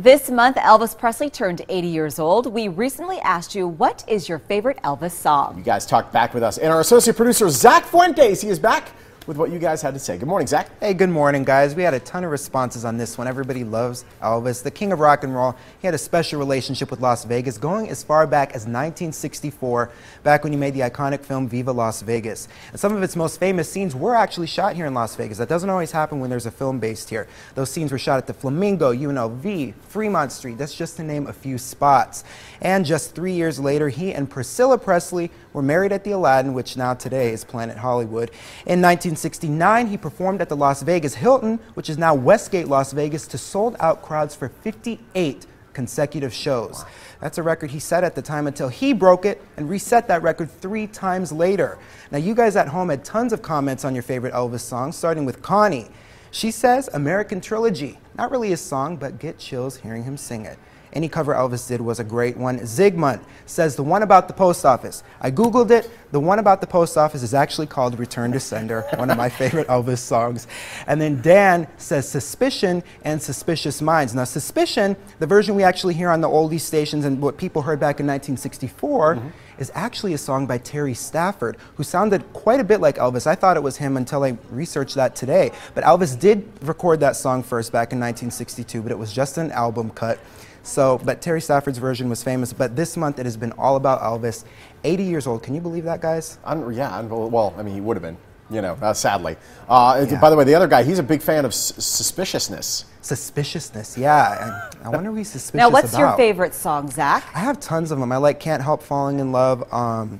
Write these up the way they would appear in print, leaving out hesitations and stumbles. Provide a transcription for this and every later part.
This month, Elvis Presley turned 80 years old. We recently asked you, what is your favorite Elvis song? You guys talked back with us. And our associate producer, Zach Fuentes, he is back with what you guys had to say. Good morning, Zach. Hey, good morning, guys. We had a ton of responses on this one. Everybody loves Elvis, the king of rock and roll. He had a special relationship with Las Vegas, going as far back as 1964, back when he made the iconic film Viva Las Vegas. And some of its most famous scenes were actually shot here in Las Vegas. That doesn't always happen when there's a film based here. Those scenes were shot at the Flamingo, UNLV, Fremont Street. That's just to name a few spots. And just 3 years later, he and Priscilla Presley were married at the Aladdin, which now today is Planet Hollywood. In 1969, he performed at the Las Vegas Hilton, which is now Westgate Las Vegas, to sold-out crowds for 58 consecutive shows. Wow. That's a record he set at the time until he broke it and reset that record 3 times later. Now, you guys at home had tons of comments on your favorite Elvis songs, starting with Connie. She says, American Trilogy. Not really his song, but get chills hearing him sing it. Any cover Elvis did was a great one. Zygmunt says the one about the post office. I Googled it. The one about the post office is actually called Return to Sender, one of my favorite Elvis songs. And then Dan says Suspicion and Suspicious Minds. Now, Suspicion, the version we actually hear on the oldie stations and what people heard back in 1964, is actually a song by Terry Stafford, who sounded quite a bit like Elvis. I thought it was him until I researched that today. But Elvis did record that song first back in 1962, but it was just an album cut. So, but Terry Stafford's version was famous, but this month it has been all about Elvis. 80 years old. Can you believe that, guys? Yeah, well, I mean, he would have been, you know, sadly. Yeah. By the way, the other guy, he's a big fan of suspiciousness. Suspiciousness, yeah. I wonder what he's suspicious Now, what's about. your favorite song, Zach? I have tons of them. I like Can't Help Falling in Love,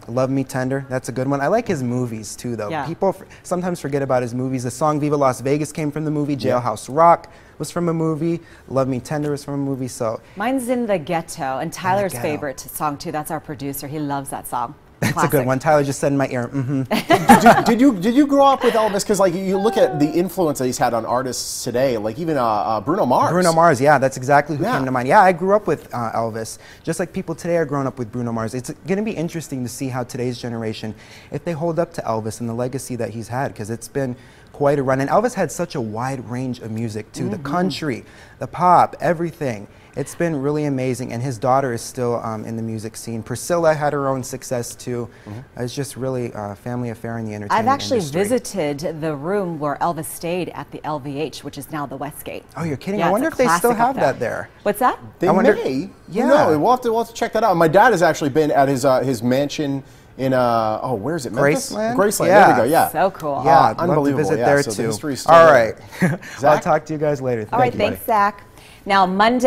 Love Me Tender. That's a good one. I like his movies, too, though. Yeah. People sometimes forget about his movies. The song Viva Las Vegas came from the movie. Jailhouse Rock was from a movie. Love Me Tender was from a movie. So mine's In the Ghetto, and Tyler's favorite song, too. That's our producer. He loves that song. That's classic. A good one. Tyler just said in my ear, did you grow up with Elvis? Because like you look at the influence that he's had on artists today, like even Bruno Mars. Bruno Mars, yeah, that's exactly who came to mind. Yeah, I grew up with Elvis, just like people today are growing up with Bruno Mars. It's going to be interesting to see how today's generation, if they hold up to Elvis and the legacy that he's had, because it's been quite a run. And Elvis had such a wide range of music too, the country, the pop, everything. It's been really amazing, and his daughter is still in the music scene. Priscilla had her own success too. It's just really a family affair in the entertainment I've actually industry. visited the room where Elvis stayed at the LVH, which is now the Westgate. Oh, you're kidding? Yeah, I wonder if they still have that there. What's that? They may. Yeah. No, we'll have to check that out. My dad has actually been at his mansion in where is it? Memphis? Graceland. Graceland. Yeah. There we go. Yeah. So cool. Yeah, unbelievable. love to visit yeah, there so too. The history's still All there. right. I'll talk to you guys later. All right, thanks, Zach. Now, Monday.